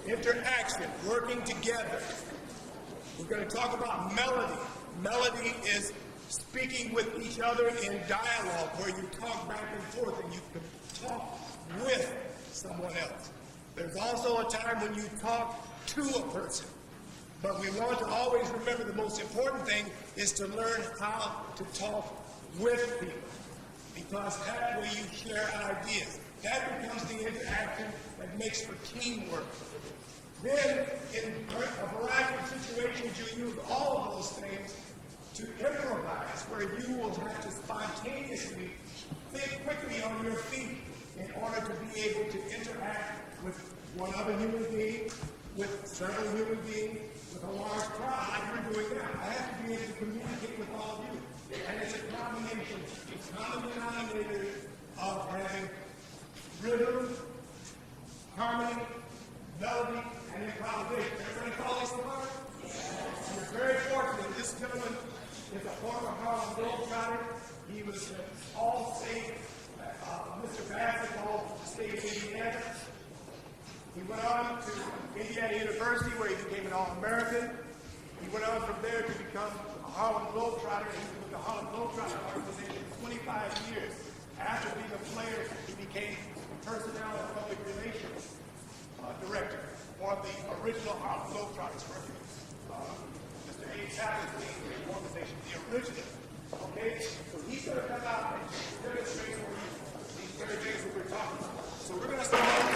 Interaction, working together. We're going to talk about melody. Melody is speaking with each other in dialogue, where you talk back and forth and you can talk with someone else. There's also a time when you talk to a person. But we want to always remember the most important thing is to learn how to talk with people, because that way you share ideas. That becomes the interaction that makes for teamwork. Then, in a variety of situations, you use all of those things to improvise, where you will have to spontaneously think quickly on your feet in order to be able to interact with one other human being, with several human beings, with a large crowd like we're doing now. I have to be able to communicate with all of you. And it's a combination, it's a common denominator of having rhythm, harmony, melody, and improvisation. Everybody follow this apart? We're very fortunate. This gentleman is a former Harlem Globetrotter. He was an all-state Mr. Basketball State of Indiana. He went on to Indiana University, where he became an All-American. He went on from there to become a Harlem Globetrotter. He was with the Harlem Globetrotter organization for 25 years. After being a player, he became personnel and public relations director for the original Harlem Globetrotters for Mr. A. Tapper's the organization, the original. Okay? So he's going to come out and demonstrate for you these very things that we're talking about. So we're going to start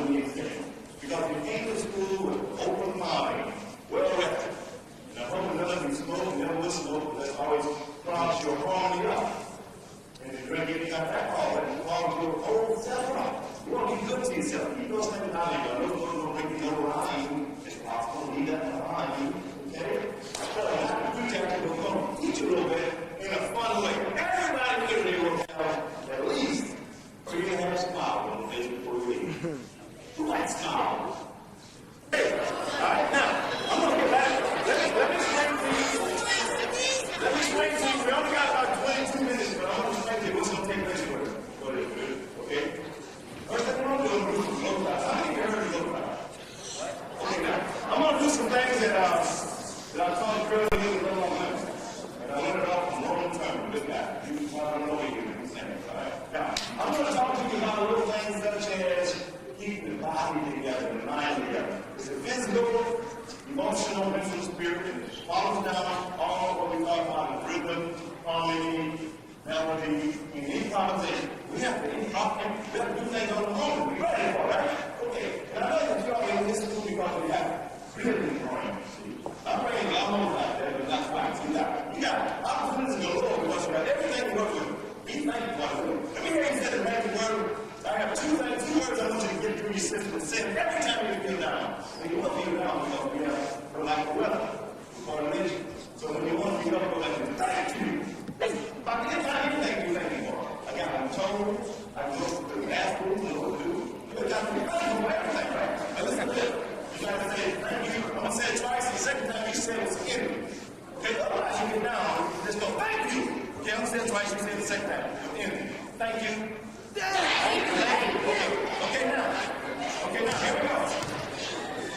when you sing. Because you came to school with open mind, well rested. And I hope none of you smoke, never will smoke, let's always promise your harmony up. And if you drink any kind of alcohol, that causes your whole self up. You want to be good to yourself. Keep those things out of you. Those will make you go around you. It's possible to leave that behind you. Okay? So after the teacher will come teach you a little bit in a fun way. Everybody here today will have at least 3.5 smiles on the face before you leave. Who likes smiles? Hey, all right, now, I'm going to get back. Let me explain to you. We only got about 22 minutes, but I'm going to explain to you what's going to take place for it. Okay? First thing I'm going to do is low class. I think you heard low class. Okay, now, I'm going to do some things that I taught you earlier in the long time. And I learned it off from long term with that. You want to know what you're saying, all right? Now, I'm going to talk to you about little things such as keeping the body together, the mind together. It's a physical, emotional, mental, spirit, and it follows down all what we talk about in rhythm, harmony, melody, and improvisation. We have to improvise. We have to do things on the moment. We're ready for it, right? Okay. And I know that you already listen to me because we have rhythm brain. I'm bringing almost like that, but not quite. You got opportunities to go because you got everything to work with. Be thankful for it. Let me hear you say the magic word. I have two words I want you to get through your system and say it every time you feel down. When you want to feel down, because we have, for lack of weather, for a nation. So when you want to feel up, go like, thank you. About any time, anything you thank you for. I got my toes, I go to the bathroom, you know what to do. You got to be thankful for everything, right? Now listen to this. You got to say thank you. I'm going to say it twice, and the second time you say it was in. Okay, otherwise you get down, just go thank you. Okay, I'm going to say it twice, you say it the second time. In. Thank you. Okay, now, here we go.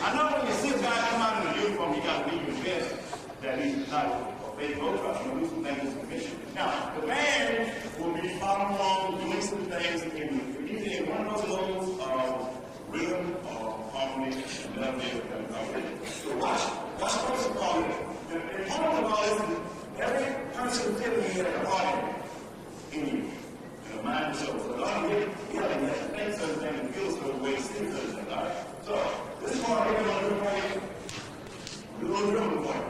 I know when you see a guy come out in a uniform, you got to leave your best that he's not a fake road truck. You do some things in commission. Now, the band will be following along, doing some things either in one of those modes of rhythm or harmony and melody. So watch what's the call it. And part of all this is every person feeling in a party in you. Mind and soul. So I'm here, you have to think certain things and feel certain ways, see certain things, all right? So, this is part of what I'm going to do for you. We're going to do it for you.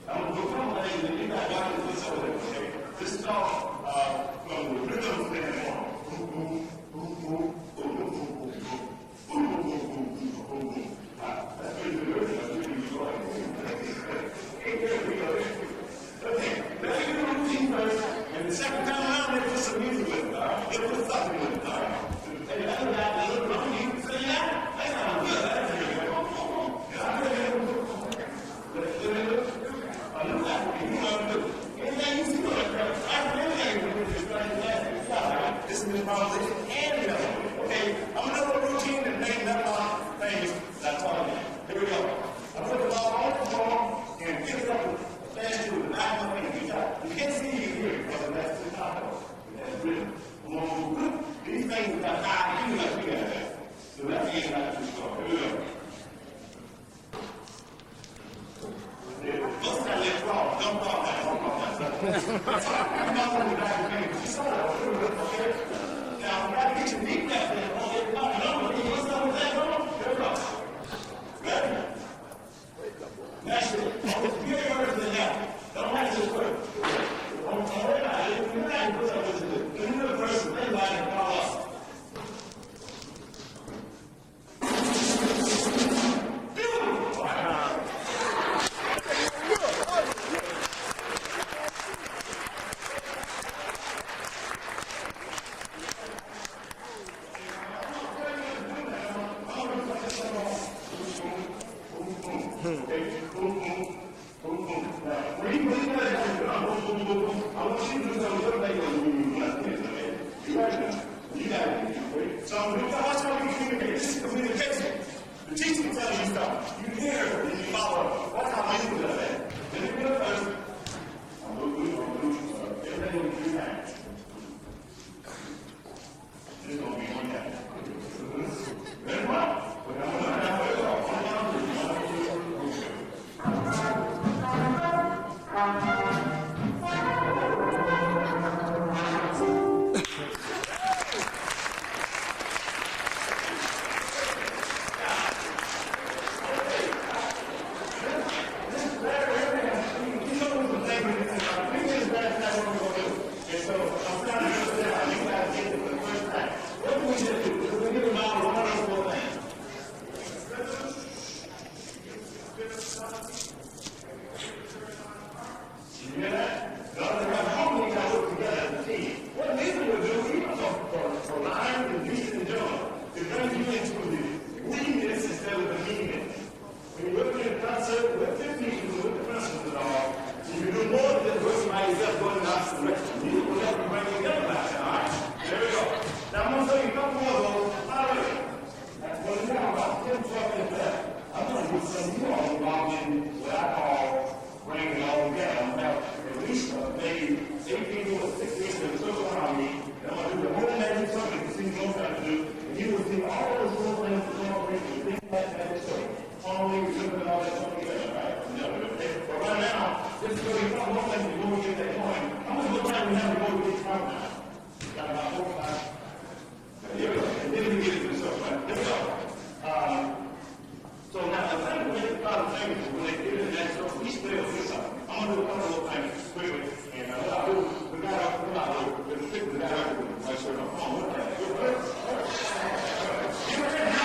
I'm going to do a couple things and you got to do this over there, okay? This is called, from the rhythm standpoint. Boom, boom, boom, boom, boom, boom, boom, boom, boom, boom, boom, boom, boom, boom. That's pretty good. That's pretty good. Okay, let's do the routine first, and the second time around, we'll put some music with it, all right? We'll put something with it, all right? And after that, a little bit, you can say, yeah, that's not good, that's good. Anything you see on that crowd, I really think it's right. This is improvisation and melody, okay? I'm going to do a routine and name that things that I taught you. Here we go. I'm going to put the ball on the floor and pick it up. Fast to the back of my finger. You can't see it here because that's the top of it. That's written. These things are high, you like we got that. So that's the end of the story. Here we go. Let's not let fall. Don't fall back. Don't fall back. I'm not going to the back of the finger. You saw that. Okay? Now, you got to get your knee back there. What's up with that? Here we go. Ready? That's it. You're worse than that. Don't have this work. Don't worry about it. You're not going to put up with it. You're the person. They lie and fall off. to read and join. It brings you into the weakness instead of the meanness. When you work in a concert with the people, with the principals and all, you can do more than just work by yourself going out to the rest. You will have to bring together like that, all right? There we go. Now I'm going to show you a couple more of those. All right. That's what it's now about. 10, 12 minutes left. I'm going to get some of you all involved in what I call bringing it all together. I'm about at least maybe 8 people or 6 people in the circle around me. And I'm going to do the whole magic something to see what I'm trying to do. And you will see all those little things that come up with the things like that. Only we're doing all that stuff together, right? But right now, this is going to be one more thing before we get that going. How much more time we have to go to this part now? Got about 4 or 5. Here we go. And then we can get into the stuff, right? Here we go. So now, the thing we get about the things when they get into that stuff, each player will do something. I'm going to do a couple of little things quickly. And what I'll do, the guy out there, the stick with the guy out there, my shirt on. Come on, look at that. Good work. You ready now?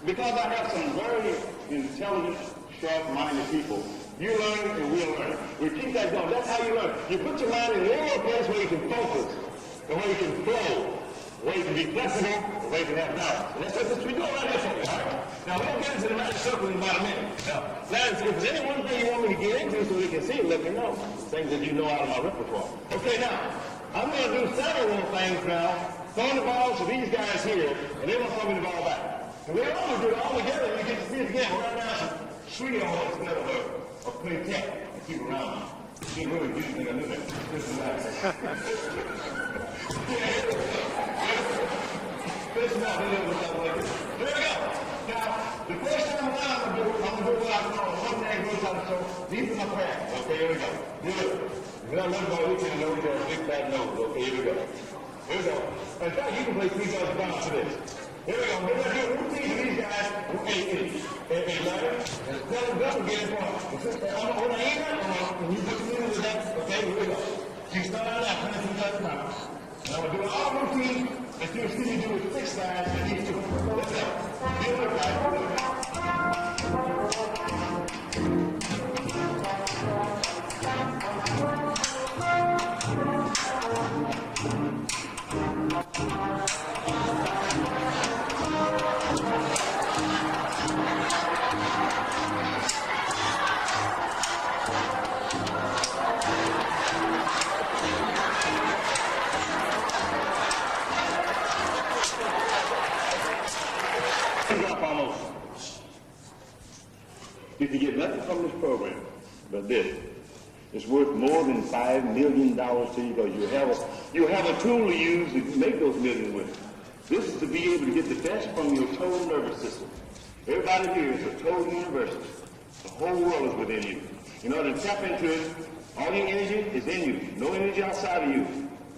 Because I have some very intelligent, sharp-minded people, you learn and we'll learn. We keep that going. That's how you learn. You put your mind in a place where you can focus, and where you can flow, where you can be flexible, and where you can have balance. And that's what we're doing right here for you, all right? Now, we'll get into the magic circle in about a minute. Now, if there's any one thing you want me to get into so we can see it, let me know. Things that you know out of my repertoire. Okay, now, I'm going to do several little things now. Throwing the ball to these guys here, and they're going to throw me the ball back. And we're all going to do it all together, and you get to see it again. Right now, it's three of us instead of a quintet to keep around. You really do think I knew that. This is nice. This is not really what that way. There we go. Now, the first time around, I'm going to do what I call a one-man group on the show. These are my parents. Okay, here we go. Good. If you're not looking by weekend, you know we got a big fat nose. Okay, here we go. Here we go. In fact, you can play 3,000 pounds for this. Here we go. We're going to do a routine for these guys. A letter. And tell them go and get in front. When I ain't got when you put them in with that, okay, here we go. So you start out at 100,000 pounds. Now we're doing all routine, and you'll see you do it 6 times and each two. Let's go. Get it right. You can get nothing from this program but this. It's worth more than $5 million to you because you have a tool to use to make those millions with. This is to be able to get the best from your total nervous system. Everybody here is a total university. The whole world is within you. In order to tap into it, all your energy is in you. No energy outside of you.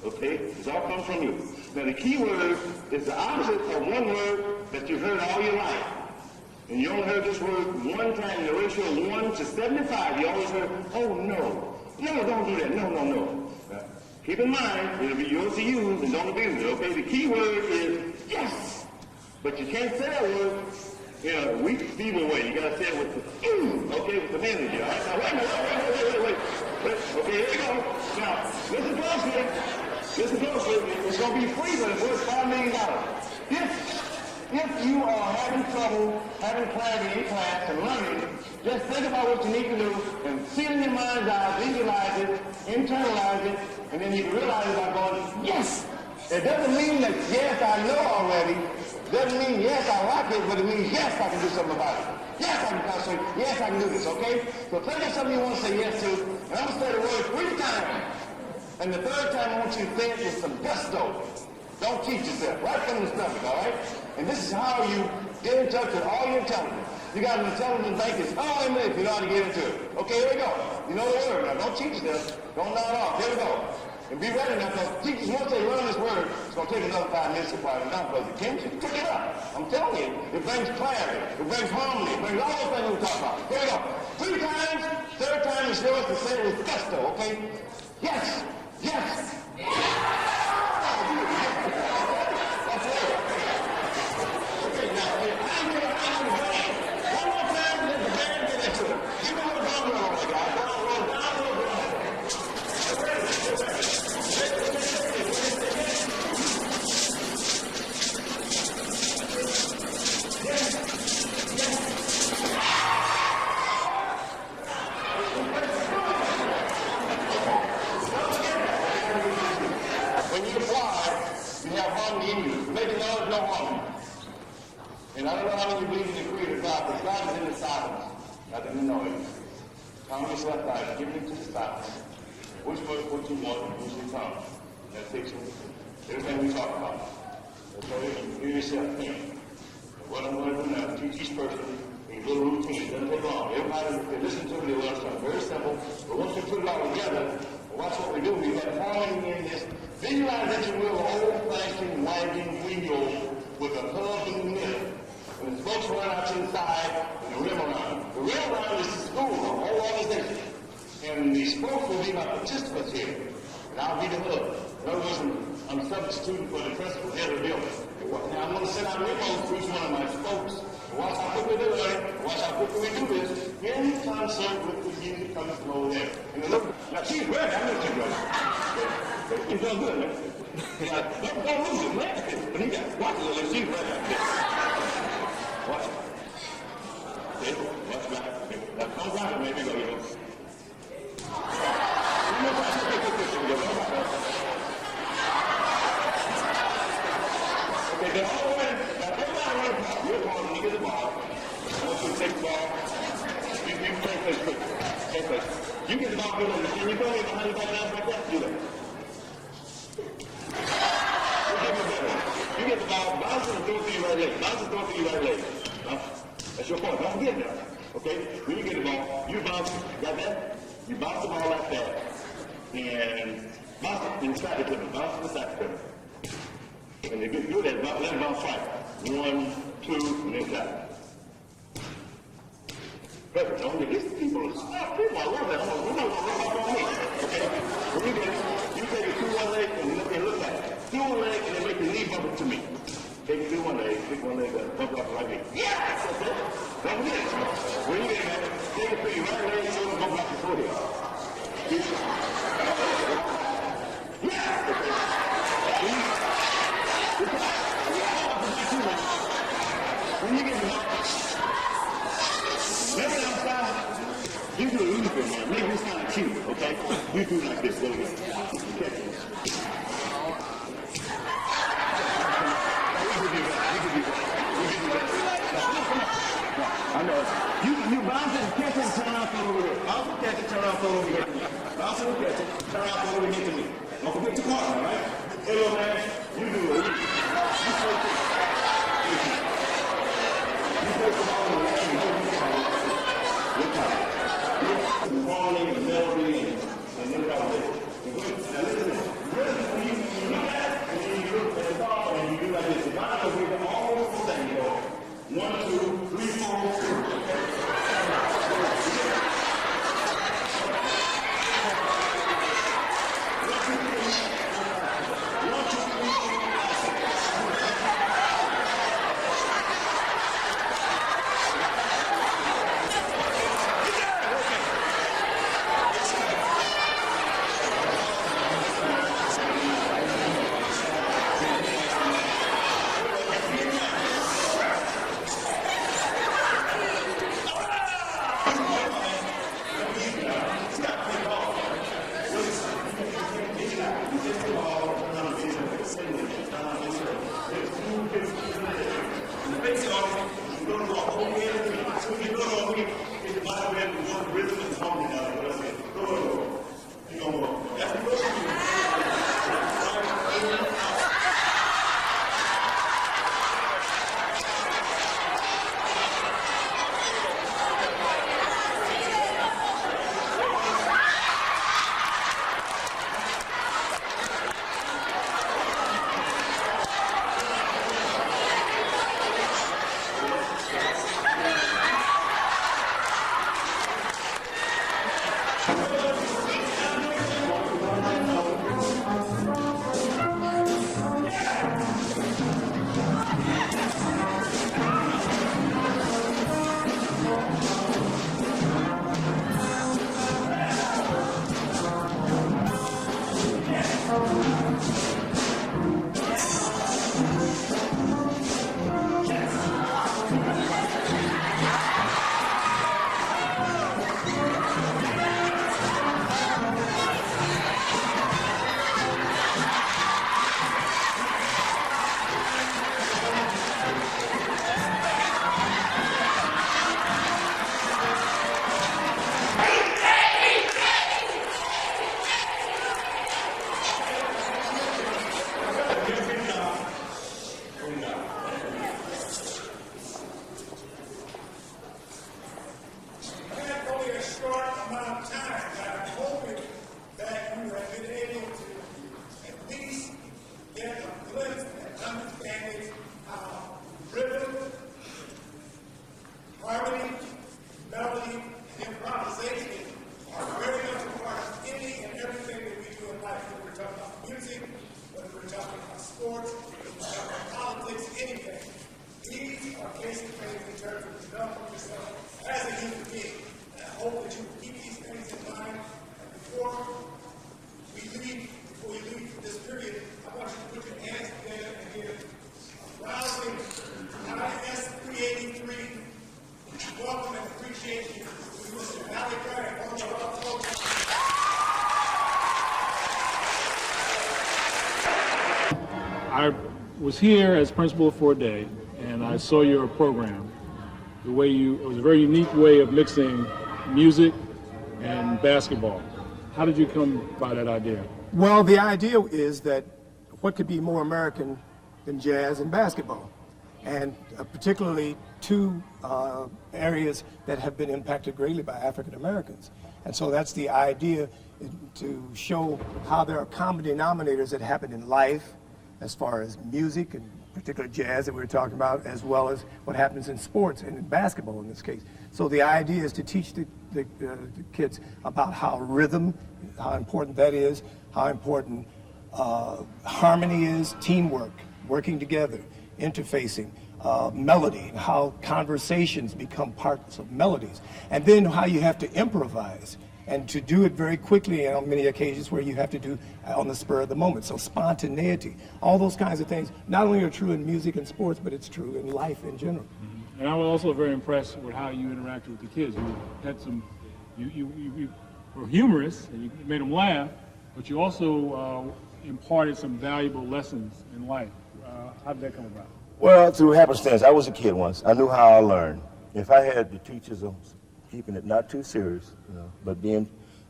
Okay? It's all comes from you. Now the key word is the opposite of one word that you've heard all your life. And you only heard this word one time in the ratio of 1 to 75. You always heard, oh no. No, don't do that. No, no, no. Now, keep in mind, it'll be yours to use and don't abuse it. Okay? The key word is yes. But you can't say that word in a weak, feeble way. You gotta say it with the okay, with the energy. All right? Now wait a minute, wait. Okay, here we go. Now, listen closely. Listen closely. It's gonna be free, but it's worth $5 million. If you are having trouble, having clarity in class and learning, just think about what you need to do and see it in your mind's eye, visualize it, internalize it, and then you can realize it by going, yes! It doesn't mean that, yes, I know already. It doesn't mean, yes, I like it, but it means, yes, I can do something about it. Yes, I can concentrate. Yes, I can do this, okay? So think of something you want to say yes to, and I'm going to say the word 3 times. And the 3rd time, I want you to say it with some gusto. Don't cheat yourself. Right from the stomach, all right? And this is how you get in touch with all your intelligence. You got an intelligence bank that's all in there if you know how to get into it. Okay, here we go. You know the word now. Don't cheat yourself. Don't knock it off. Here we go. And be ready now, because teachers, once they learn this word, it's going to take another 5 minutes to quiet it down, because it can just pick it up. I'm telling you, it brings clarity, it brings harmony, it brings all those things we talk about. Here we go. 3 times, 3rd time is yours to say it with gusto, okay? Yes, yes. That's it. Okay, now, one more time, let the band get into it. Give me a little drum roll, guys. And I don't know how many believe in the creator God, but God is in the silence, not in the noise. Come on, left eye, give it to the silence. Which word, what you want, and which will come. That takes everything we talk about. That's all you hear yourself think. What I'm going to do now is teach each person a little routine. It doesn't take long. Everybody, if they listen to it, they'll learn something very simple. But once we put it all together, watch what we do. We have harmony in this. Visualize, that you will, an old-fashioned winding wheel with a hub in the middle. And the spokes run out to the side and the rim around. The rim around is the school, the whole organization. And the spokes will be my participants here. And I'll be the hub. In other words, I'm substituting for the principal head of the building. Now I'm going to send out memos to each one of my spokes. And watch how quickly they learn it. Watch how quickly we do this in concert with the music coming from over there. And look, now she's ready. I know she's ready. You're doing good, man. Don't lose it, man. Watch it, she's ready. Watch it. Okay, watch back. Now come back, maybe go, you know. Okay, they're all ready. Now everybody run the ball. You're going to get the ball. Once you take the ball, you take place quick. Take place. You get the ball, can you go in behind the back down like that? Do that. You get the ball, bounce it and throw it to your right leg. Bounce it and throw it to your right leg. That's your point. Don't forget that. Okay? When you get the ball, you bounce it. Got that? You bounce the ball like that. And bounce it in the side equipment. Bounce it in the side equipment. And you do that, let it bounce right. 1, 2, and then clap. Perfect. Don't get these people are smart people. I love that. We're not going to rub up on me. Okay? When you get it, you take it through one leg and look at it. Through one leg and then make the knee bump up to me. Take it through one leg, pick one leg up, bump up right here. Yes! Okay? Don't forget it. When you get that, take it through your right leg, so bump up your forehead. Yes! When you get the never outside, you do a loop in there. Make this kind of cute, okay? You do like this, go ahead. Okay. I know. You bounce it, catch it, and turn around, throw it over here. Bounce it, catch it, turn around, throw it over here. Bounce it, catch it, turn around, throw it over here to me. Don't forget the corner, all right? Hey, little man, you do it. You take it. You take the ball in the hand, you hold it. Look out. the harmony, the melody, and then how it is. Now listen, really, when you look at it, and then you look at the top, and you do like this, if I know we can almost the same, you go 1, 2, 3, 4, 2. I was here as principal for a day, and I saw your program. It was a very unique way of mixing music and basketball. How did you come by that idea? Well, the idea is that what could be more American than jazz and basketball? And particularly two areas that have been impacted greatly by African Americans. And so that's the idea, to show how there are common denominators that happen in life, as far as music and particularly jazz that we were talking about, as well as what happens in sports and in basketball in this case. So the idea is to teach the kids about how rhythm, how important that is, how important harmony is, teamwork, working together, interfacing, melody, how conversations become parts of melodies, and then how you have to improvise and to do it very quickly, and on many occasions where you have to do on the spur of the moment. So spontaneity, all those kinds of things, not only are true in music and sports, but it's true in life in general. Mm-hmm. And I was also very impressed with how you interacted with the kids. You had some, you were humorous and you made them laugh, but you also imparted some valuable lessons in life. How did that come about? Well, through happenstance, I was a kid once. I knew how I learned. If I had the teachers of keeping it not too serious, but being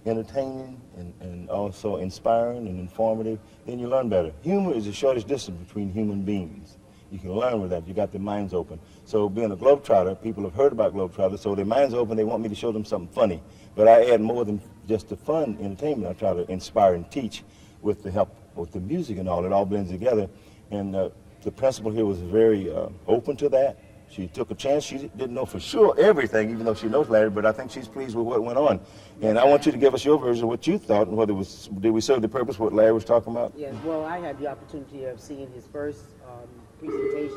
entertaining and also inspiring and informative, then you learn better. Humor is the shortest distance between human beings. You can learn with that. You got their minds open. So being a Globetrotter, people have heard about Globetrotter, so their minds open. They want me to show them something funny. But I add more than just the fun entertainment. I try to inspire and teach with the help with the music and all. It all blends together. And the principal here was very open to that. She took a chance. She didn't know for sure everything, even though she knows Larry, but I think she's pleased with what went on. And I want you to give us your version of what you thought and whether it was, did we serve the purpose, what Larry was talking about? Yes, well, I had the opportunity of seeing his first presentations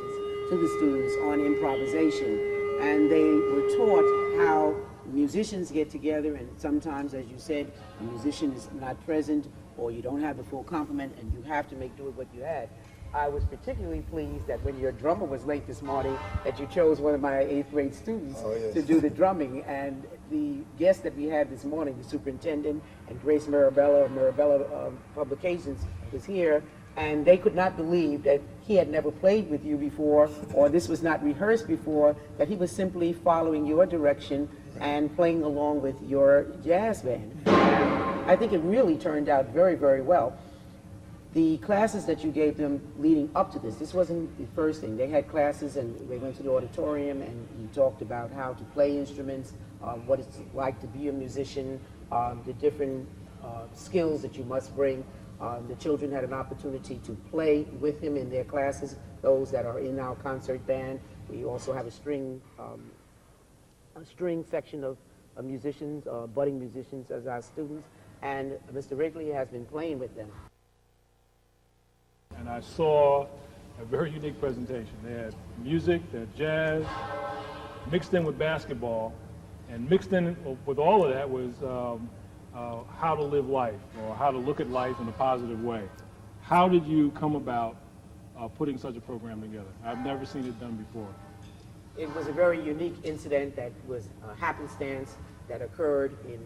to the students on improvisation. And they were taught how musicians get together, and sometimes, as you said, a musician is not present or you don't have the full complement and you have to make do with what you had. I was particularly pleased that when your drummer was late this morning, that you chose one of my 8th grade students to do the drumming. And the guest that we had this morning, the superintendent and Grace Marabella of Marabella Publications was here, and they could not believe that he had never played with you before, or this was not rehearsed before, that he was simply following your direction and playing along with your jazz band. And I think it really turned out very, very well. The classes that you gave them leading up to this wasn't the first thing. They had classes and they went to the auditorium and you talked about how to play instruments, what it's like to be a musician, the different skills that you must bring. The children had an opportunity to play with him in their classes, those that are in our concert band. We also have a string section of musicians, budding musicians as our students, and Mr. Ridley has been playing with them. And I saw a very unique presentation. They had music, they had jazz, mixed in with basketball, and mixed in with all of that was how to live life, or how to look at life in a positive way. How did you come about putting such a program together? I've never seen it done before. It was a very unique incident that was happenstance that occurred in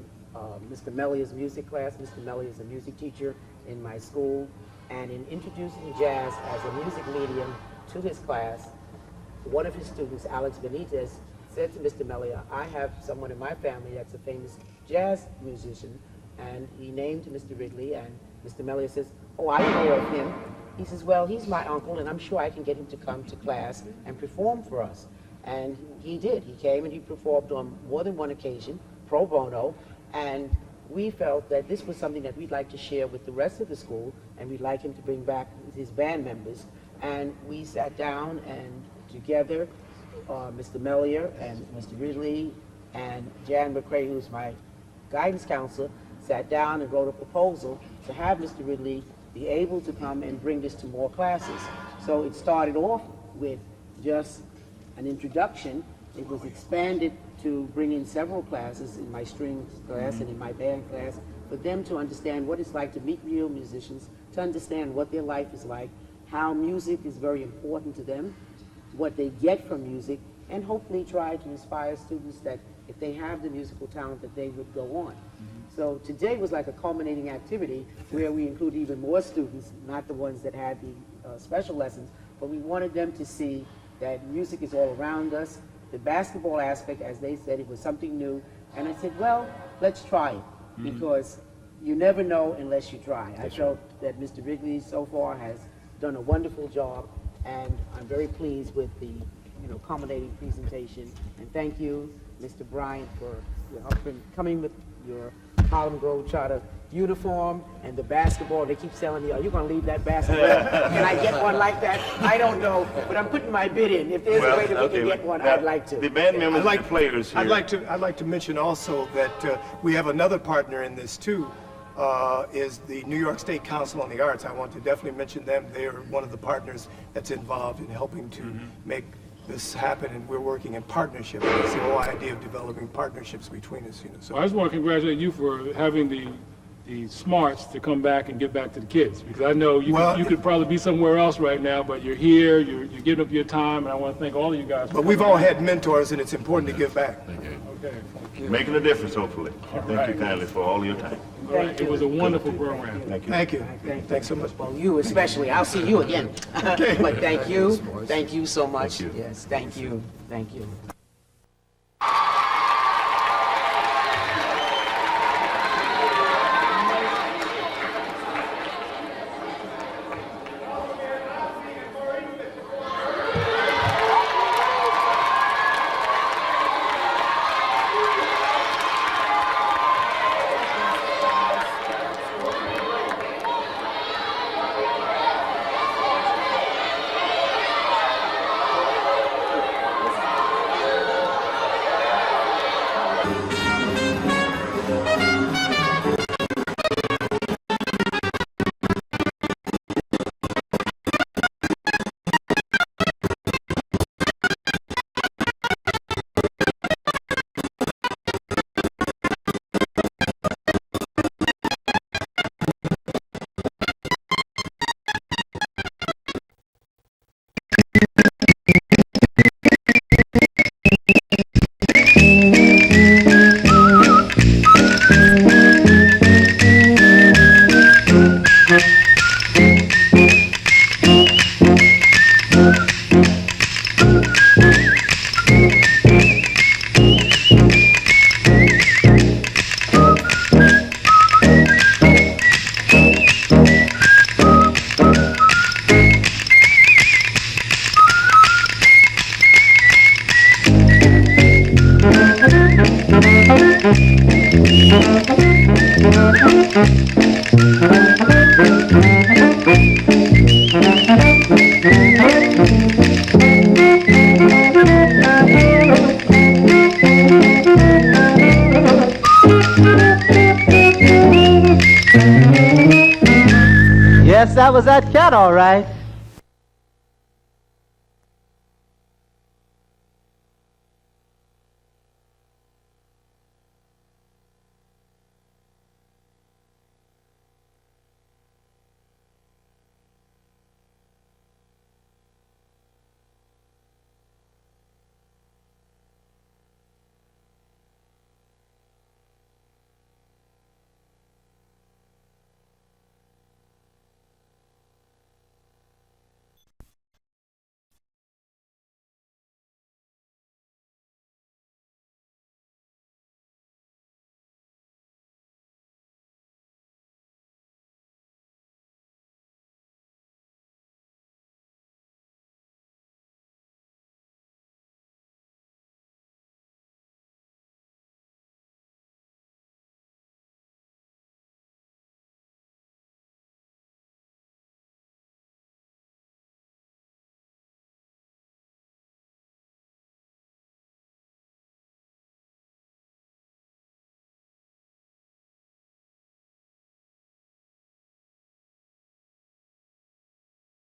Mr. Melia's music class. Mr. Melia is a music teacher in my school, and in introducing jazz as a music medium to his class, one of his students, Alex Benitez, said to Mr. Melia, I have someone in my family that's a famous jazz musician, and he named Mr. Ridley, and Mr. Melia says, oh, I know of him. He says, well, he's my uncle, and I'm sure I can get him to come to class and perform for us. And he did. He came and he performed on more than one occasion, pro bono, and we felt that this was something that we'd like to share with the rest of the school, and we'd like him to bring back his band members. And we sat down and together, Mr. Melia and Mr. Ridley and Jan McCrae, who's my guidance counselor, sat down and wrote a proposal to have Mr. Ridley be able to come and bring this to more classes. So it started off with just an introduction. It was expanded to bring in several classes in my strings class and in my band class for them to understand what it's like to meet real musicians, to understand what their life is like, how music is very important to them, what they get from music, and hopefully try to inspire students that if they have the musical talent that they would go on. So today was like a culminating activity where we included even more students, not the ones that had the special lessons, but we wanted them to see that music is all around us. The basketball aspect, as they said, it was something new. And I said, well, let's try it, because you never know unless you try. I felt that Mr. Ridley so far has done a wonderful job, and I'm very pleased with the culminating presentation. And thank you, Mr. Bryant, for coming with your Harlem Globetrotter uniform and the basketball. They keep telling me, are you going to leave that basketball? Can I get one like that? I don't know, but I'm putting my bid in. If there's a way that we can get one, I'd like to. The band members and the players here. I'd like to mention also that we have another partner in this too, is the New York State Council on the Arts. I want to definitely mention them. They are one of the partners that's involved in helping to make this happen, and we're working in partnership. It's the whole idea of developing partnerships between us. So Well, I just want to congratulate you for having the smarts to come back and get back to the kids, because I know you could probably be somewhere else right now, but you're here, you're giving up your time, and I want to thank all of you guys. But we've all had mentors, and it's important to give back. Okay. Making a difference, hopefully. Thank you kindly for all your time. All right. It was a wonderful program. Thank you. Thanks so much. Well, you especially. I'll see you again. But thank you. Thank you so much. Thank you. Yes, thank you. Thank you. Yes, that was that cat, all right.